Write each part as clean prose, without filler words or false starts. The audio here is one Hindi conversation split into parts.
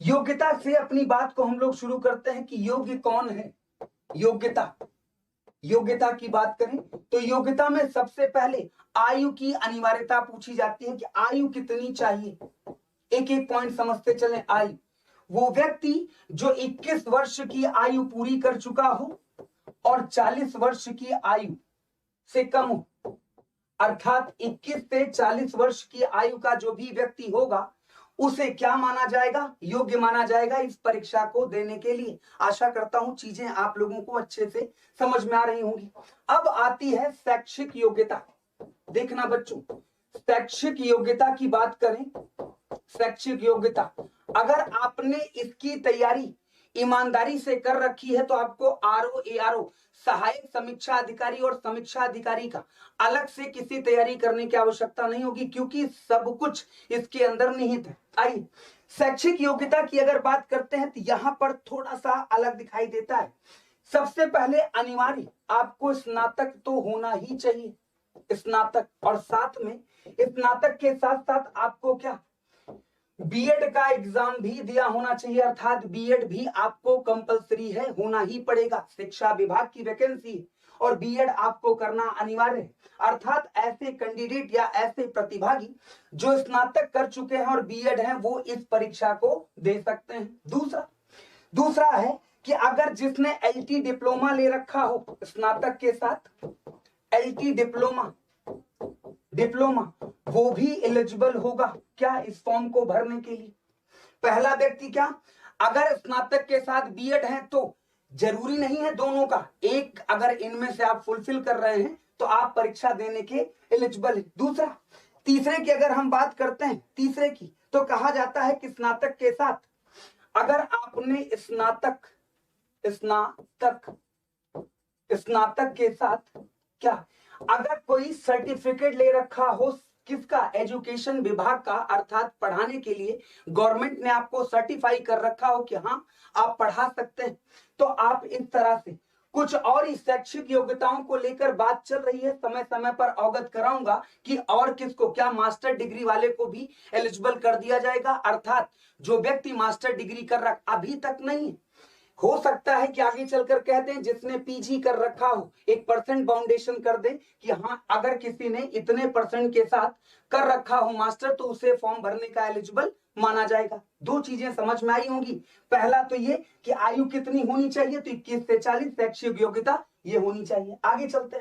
योग्यता से अपनी बात को हम लोग शुरू करते हैं कि योग्य कौन है। योग्यता की बात करें तो योग्यता में सबसे पहले आयु की अनिवार्यता पूछी जाती है कि आयु कितनी चाहिए। एक एक पॉइंट समझते चलें। आयु, वो व्यक्ति जो 21 वर्ष की आयु पूरी कर चुका हो और 40 वर्ष की आयु से कम हो, अर्थात 21 से 40 वर्ष की आयु का जो भी व्यक्ति होगा उसे क्या माना जाएगा, योग्य माना जाएगा इस परीक्षा को देने के लिए। आशा करता हूं चीजें आप लोगों को अच्छे से समझ में आ रही होंगी। अब आती है शैक्षिक योग्यता। देखना बच्चों, शैक्षिक योग्यता की बात करें, शैक्षिक योग्यता अगर आपने इसकी तैयारी ईमानदारी से कर रखी है तो आपको आरओ सहायक समीक्षा अधिकारी और समीक्षा अधिकारी का अलग से किसी तैयारी करने की आवश्यकता नहीं होगी, क्योंकि सब कुछ इसके अंदर निहित है। आइए शैक्षिक योग्यता की अगर बात करते हैं तो यहां पर थोड़ा सा अलग दिखाई देता है। सबसे पहले अनिवार्य आपको स्नातक तो होना ही चाहिए, स्नातक, और साथ में स्नातक के साथ साथ आपको क्या बीएड का एग्जाम भी दिया होना चाहिए, अर्थात बीएड भी आपको कंपलसरी है, होना ही पड़ेगा। शिक्षा विभाग की वैकेंसी और बीएड आपको करना अनिवार्य है। अर्थात ऐसे कैंडिडेट या ऐसे प्रतिभागी जो स्नातक कर चुके हैं और बीएड हैं वो इस परीक्षा को दे सकते हैं। दूसरा है कि अगर जिसने एलटी डिप्लोमा ले रखा हो स्नातक के साथ, एलटी डिप्लोमा वो भी एलिजिबल होगा क्या इस फॉर्म को भरने के लिए। पहला व्यक्ति क्या, अगर स्नातक के साथ बीएड है तो जरूरी नहीं है दोनों का, एक अगर इनमें से आप फुलफिल कर रहे हैं तो आप परीक्षा देने के एलिजिबल है। तीसरे की अगर हम बात करते हैं, तीसरे की तो कहा जाता है कि स्नातक के साथ अगर आपने स्नातक के साथ क्या, अगर कोई सर्टिफिकेट ले रखा हो किसका, एजुकेशन विभाग का, अर्थात पढ़ाने के लिए गवर्नमेंट ने आपको सर्टिफाई कर रखा हो कि हाँ आप पढ़ा सकते हैं, तो आप इस तरह से कुछ और इस शैक्षिक योग्यताओं को लेकर बात चल रही है, समय समय पर अवगत कराऊंगा कि और किसको क्या मास्टर डिग्री वाले को भी एलिजिबल कर दिया जाएगा। अर्थात जो व्यक्ति मास्टर डिग्री कर रखा अभी तक नहीं, हो सकता है कि आगे चलकर कहते हैं जिसने पीजी कर रखा हो 1% बाउंडेशन कर दे कि हाँ अगर किसी ने इतने परसेंट के साथ कर रखा हो मास्टर तो उसे फॉर्म भरने का एलिजिबल माना जाएगा। दो चीजें समझ में आई होंगी। पहला तो ये कि आयु कितनी होनी चाहिए, तो 21 से 40 शैक्षिक योग्यता ये होनी चाहिए। आगे चलते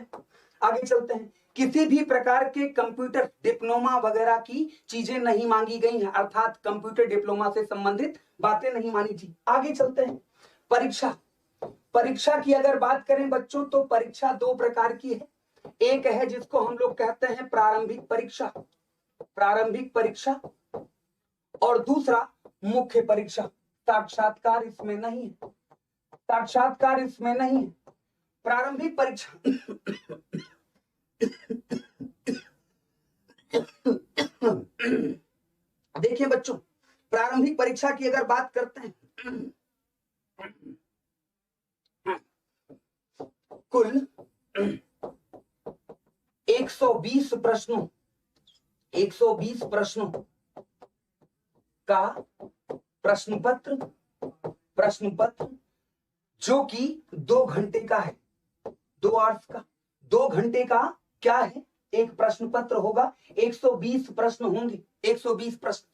हैं। किसी भी प्रकार के कंप्यूटर डिप्लोमा वगैरह की चीजें नहीं मांगी गई हैं, अर्थात कंप्यूटर डिप्लोमा से संबंधित बातें नहीं मानी थी। आगे चलते हैं। परीक्षा की अगर बात करें बच्चों तो परीक्षा दो प्रकार की है। एक है जिसको हम लोग कहते हैं प्रारंभिक परीक्षा और दूसरा मुख्य परीक्षा। साक्षात्कार इसमें नहीं है। प्रारंभिक परीक्षा देखिए बच्चों, प्रारंभिक परीक्षा की अगर बात करते हैं कुल 120 प्रश्नों का प्रश्न पत्र जो कि 2 घंटे का है, 2 आवर्स का, 2 घंटे का क्या है एक प्रश्न पत्र होगा। 120 प्रश्न होंगे, 120 प्रश्न।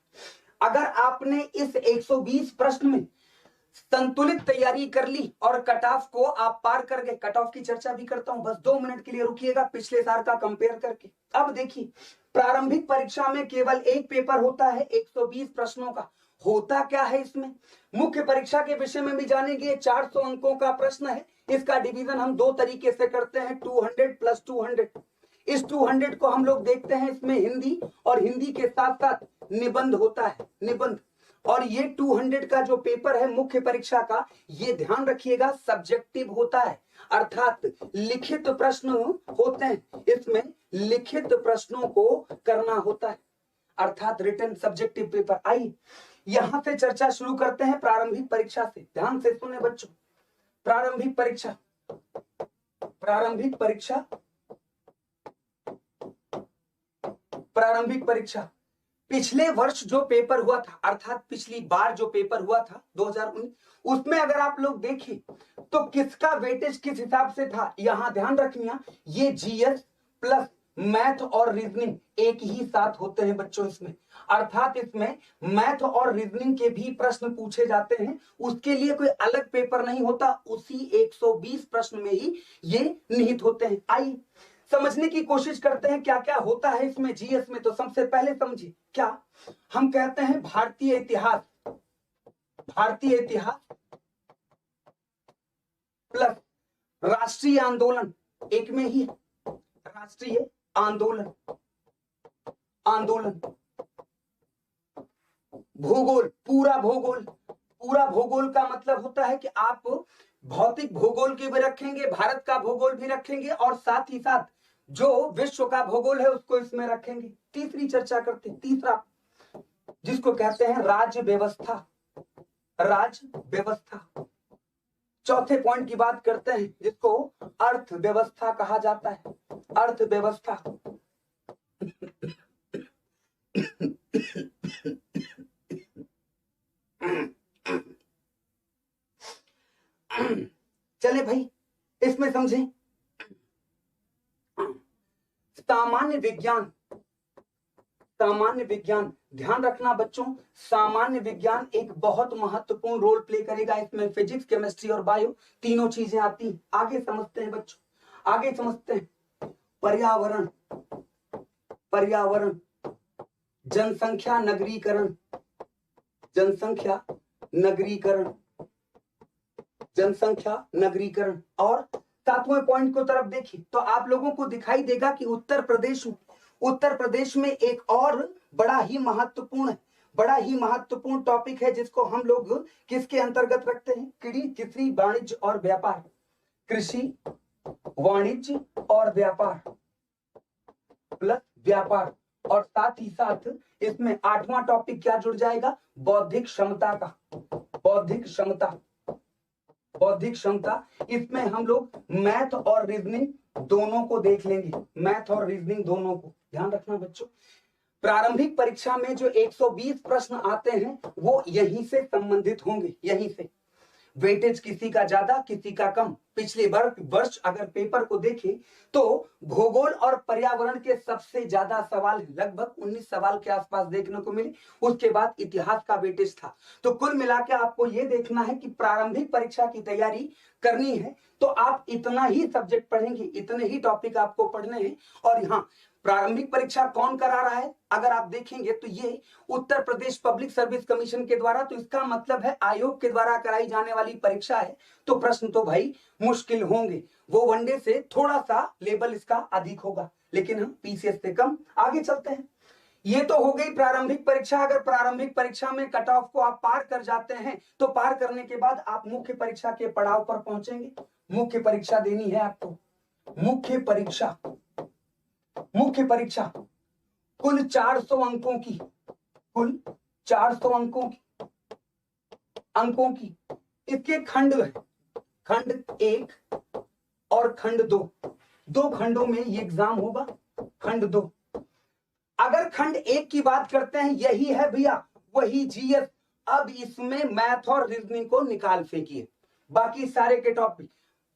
अगर आपने इस 120 प्रश्न में संतुलित तैयारी कर ली और कट ऑफ को आप पार कर गए, कट ऑफ की चर्चा भी करता हूं, बस 2 मिनट के लिए रुकिएगा पिछले साल का कंपेयर करके। अब देखिए, प्रारंभिक परीक्षा में केवल एक पेपर होता है 120 प्रश्नों का। होता क्या है इसमें, मुख्य परीक्षा के विषय में भी जानेंगे। 400 अंकों का प्रश्न है, इसका डिवीजन हम 2 तरीके से करते हैं, 200 प्लस 200। इस 200 को हम लोग देखते हैं, इसमें हिंदी और हिंदी के साथ साथ निबंध होता है, निबंध। और ये 200 का जो पेपर है मुख्य परीक्षा का, ये ध्यान रखिएगा सब्जेक्टिव होता है, अर्थात लिखित प्रश्न होते हैं, इसमें लिखित प्रश्नों को करना होता है, अर्थात रिटन सब्जेक्टिव पेपर। आइए यहां से चर्चा शुरू करते हैं प्रारंभिक परीक्षा से। ध्यान से सुने बच्चों, प्रारंभिक परीक्षा पिछले वर्ष जो पेपर हुआ था, अर्थात पिछली बार जो पेपर हुआ था 2019, उसमें अगर आप लोग देखें तो किसका वेटेज किस हिसाब से था, यहां ध्यान रखना, ये जीएस प्लस मैथ और रीजनिंग एक ही साथ होते हैं बच्चों इसमें, अर्थात इसमें मैथ और रीजनिंग के भी प्रश्न पूछे जाते हैं, उसके लिए कोई अलग पेपर नहीं होता, उसी 120 प्रश्न में ही ये निहित होते हैं। आइए समझने की कोशिश करते हैं क्या क्या होता है इसमें जीएस में। तो सबसे पहले समझिए क्या हम कहते हैं, भारतीय इतिहास, भारतीय इतिहास प्लस राष्ट्रीय आंदोलन, एक में ही राष्ट्रीय आंदोलन, आंदोलन, भूगोल, पूरा भूगोल, पूरा भूगोल का मतलब होता है कि आप भौतिक भूगोल की भी रखेंगे, भारत का भूगोल भी रखेंगे और साथ ही साथ जो विश्व का भूगोल है उसको इसमें रखेंगे। तीसरी चर्चा करते हैं, तीसरा जिसको कहते हैं राज्य व्यवस्था, राज्य व्यवस्था। चौथे पॉइंट की बात करते हैं जिसको अर्थव्यवस्था कहा जाता है, अर्थव्यवस्था। चले भाई इसमें समझें, सामान्य विज्ञान, सामान्य विज्ञान, ध्यान रखना बच्चों, सामान्य विज्ञान एक बहुत महत्वपूर्ण रोल प्ले करेगा इसमें, फिजिक्स केमिस्ट्री और बायो तीनों चीजें आती हैं। आगे समझते हैं बच्चों, आगे समझते हैं पर्यावरण, पर्यावरण, जनसंख्या नगरीकरण, जनसंख्या नगरीकरण, जनसंख्या नगरीकरण। और सातवें पॉइंट को तरफ देखिए तो आप लोगों को दिखाई देगा कि उत्तर प्रदेश में एक और बड़ा ही महत्वपूर्ण टॉपिक है जिसको हम लोग किसके अंतर्गत रखते हैं, कृषि वाणिज्य और व्यापार, कृषि वाणिज्य और व्यापार प्लस व्यापार। और साथ ही साथ इसमें आठवां टॉपिक क्या जुड़ जाएगा, बौद्धिक क्षमता का, बौद्धिक क्षमता, बौद्धिक क्षमता। इसमें हम लोग मैथ और रीजनिंग दोनों को देख लेंगे, मैथ और रीजनिंग दोनों को। ध्यान रखना बच्चों, प्रारंभिक परीक्षा में जो 120 प्रश्न आते हैं वो यहीं से संबंधित होंगे, यहीं से। वेटेज किसी का ज्यादा किसी का कम। पिछले वर्ष अगर पेपर को देखें तो भूगोल और पर्यावरण के सबसे ज्यादा सवाल लगभग 19 सवाल के आसपास देखने को मिले, उसके बाद इतिहास का वेटेज था। तो कुल मिला के आपको यह देखना है कि प्रारंभिक परीक्षा की तैयारी करनी है तो आप इतना ही सब्जेक्ट पढ़ेंगे, इतने ही टॉपिक आपको पढ़ने हैं। और यहाँ प्रारंभिक परीक्षा कौन करा रहा है अगर आप देखेंगे तो ये Uttar Pradesh public service commission के द्वारा, तो इसका मतलब है आयोग के द्वारा कराई जाने वाली परीक्षा है। तो प्रश्न तो भाई मुश्किल होंगे, वो वनडे से थोड़ा सा लेवल इसका अधिक होगा, लेकिन हम पीसीएस से कम। आगे चलते हैं, ये तो हो गई प्रारंभिक परीक्षा। अगर प्रारंभिक परीक्षा में कट ऑफ को आप पार कर जाते हैं तो पार करने के बाद आप मुख्य परीक्षा के पड़ाव पर पहुंचेंगे। मुख्य परीक्षा देनी है आपको, मुख्य परीक्षा, मुख्य परीक्षा कुल 400 अंकों की, कुल 400 अंकों की। इसके खंड है, खंड 1 और खंड 2, दो खंडों में ये एग्जाम होगा। खंड 2, अगर खंड 1 की बात करते हैं, यही है भैया वही जीएस। अब इसमें मैथ और रीजनिंग को निकाल फेंकिए, बाकी सारे के टॉपिक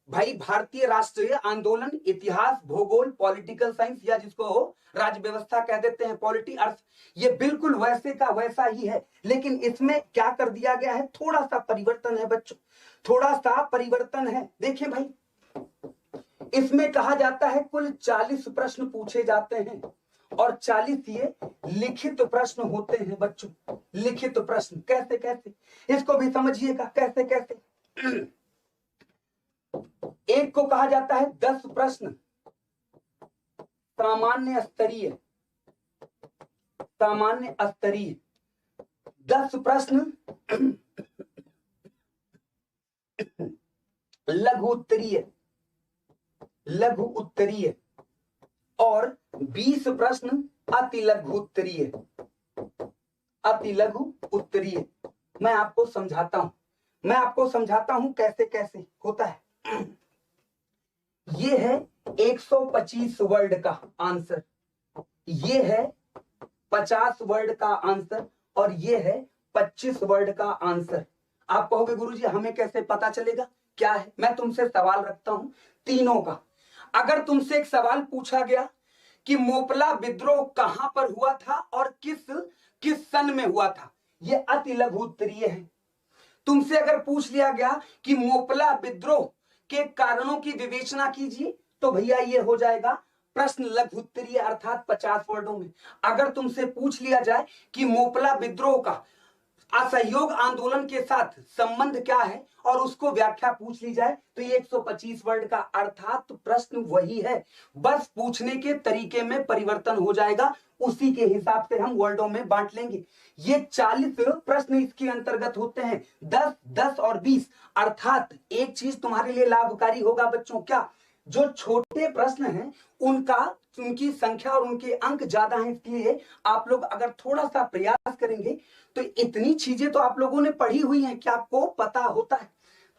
भाई भारतीय राष्ट्रीय आंदोलन, इतिहास, भूगोल, पॉलिटिकल साइंस या जिसको राज्य व्यवस्था कह देते हैं, पॉलिटी अर्थ, ये बिल्कुल वैसे का वैसा ही है। लेकिन इसमें क्या कर दिया गया है, थोड़ा सा परिवर्तन है बच्चों, थोड़ा सा परिवर्तन है। देखिए भाई, इसमें कहा जाता है कुल 40 प्रश्न पूछे जाते हैं और 40 ये लिखित प्रश्न होते हैं बच्चों। लिखित प्रश्न कैसे कैसे, इसको भी समझिएगा कैसे कैसे। एक को कहा जाता है 10 प्रश्न सामान्य स्तरीय, सामान्य स्तरीय 10 प्रश्न लघु उत्तरीय, लघु उत्तरीय और 20 प्रश्न अति लघु उत्तरीय, अति लघु उत्तरीय। मैं आपको समझाता हूं, मैं आपको समझाता हूं कैसे कैसे होता है। ये है 125 वर्ड का आंसर, ये है 50 वर्ड का आंसर और ये है 25 वर्ड का आंसर। आप कहोगे गुरुजी हमें कैसे पता चलेगा क्या है? मैं तुमसे सवाल रखता हूं तीनों का। अगर तुमसे एक सवाल पूछा गया कि मोपला विद्रोह कहां पर हुआ था और किस किस सन में हुआ था, यह अति लघु उत्तरीय है। तुमसे अगर पूछ लिया गया कि मोपला विद्रोह के कारणों की विवेचना कीजिए, तो भैया ये हो जाएगा प्रश्न लघु उत्तरीय अर्थात 50 वर्डों में। अगर तुमसे पूछ लिया जाए कि मोपला विद्रोह का असहयोग आंदोलन के साथ संबंध क्या है और उसको व्याख्या पूछ ली जाए, तो ये 125 वर्ड का अर्थात प्रश्न वही है, बस पूछने के तरीके में परिवर्तन हो जाएगा, उसी के हिसाब से हम वर्डों में बांट लेंगे। ये 40 प्रश्न इसके अंतर्गत होते हैं, 10, 10 और 20। अर्थात एक चीज तुम्हारे लिए लाभकारी होगा बच्चों, क्या? जो छोटे प्रश्न हैं उनकी संख्या और उनके अंक ज्यादा हैं, इसलिए आप लोग अगर थोड़ा सा प्रयास करेंगे तो इतनी चीजें तो आप लोगों ने पढ़ी हुई हैं कि आपको पता होता है।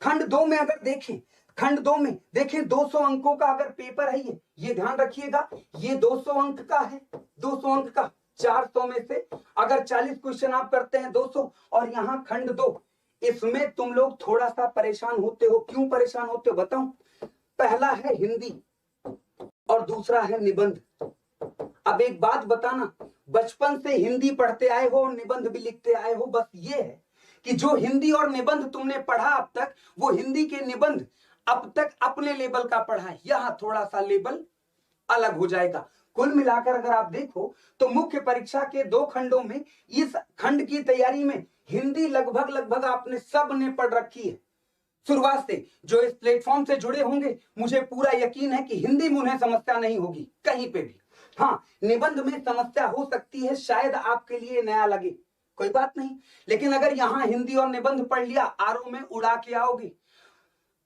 खंड 2 में अगर देखें, खंड 2 में देखें 200 अंकों का अगर पेपर है, ये ध्यान रखिएगा, ये 200 अंक का है, 200 अंक का। 400 में से अगर 40 क्वेश्चन आप करते हैं 200, और यहाँ खंड 2, इसमें तुम लोग थोड़ा सा परेशान होते हो। क्यों परेशान होते हो बताऊं? पहला है हिंदी और दूसरा है निबंध। अब एक बात बताना, बचपन से हिंदी पढ़ते आए हो और निबंध भी लिखते आए हो, बस ये है कि जो हिंदी और निबंध तुमने पढ़ा अब तक, वो हिंदी के निबंध अब तक अपने लेवल का पढ़ा है, यहां थोड़ा सा लेवल अलग हो जाएगा। कुल मिलाकर अगर आप देखो तो मुख्य परीक्षा के 2 खंडों में, इस खंड की तैयारी में हिंदी लगभग आपने सब ने पढ़ रखी है शुरुआत से। जो इस प्लेटफॉर्म से जुड़े होंगे, मुझे पूरा यकीन है कि हिंदी में उन्हें समस्या नहीं होगी कहीं पे भी। हाँ, निबंध में समस्या हो सकती है, शायद आपके लिए नया लगे, कोई बात नहीं, लेकिन अगर यहां हिंदी और निबंध पढ़ लिया, आरओ में उड़ा के आओगे,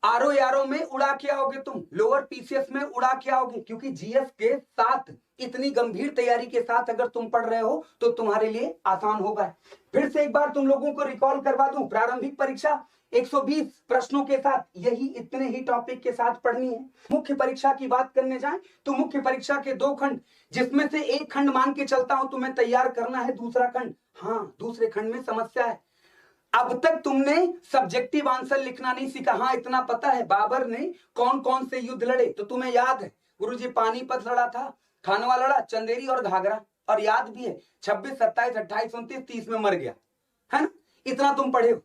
आरओ में उड़ा के आओगे, तुम लोअर पीसीएस में उड़ा के आओगे, क्योंकि जीएस के साथ इतनी गंभीर तैयारी के साथ अगर तुम पढ़ रहे हो तो तुम्हारे लिए आसान होगा। फिर से एक बार तुम लोगों को रिकॉल करवा दूं, प्रारंभिक परीक्षा 120 प्रश्नों के साथ यही इतने ही टॉपिक के साथ पढ़नी है। मुख्य परीक्षा की बात करने जाएं तो मुख्य परीक्षा के 2 खंड, जिसमें से एक खंड मान के चलता हूं तुम्हें तैयार करना है, दूसरा खंड, हाँ दूसरे खंड में समस्या है। अब तक तुमने सब्जेक्टिव आंसर लिखना नहीं सीखा। हाँ इतना पता है बाबर ने कौन कौन से युद्ध लड़े, तो तुम्हें याद है गुरुजी पानीपत लड़ा था, खानवा लड़ा, चंदेरी और घाघरा, और याद भी है 26, 27, 28, 29, 30 में मर गया, है ना? इतना तुम पढ़े हो।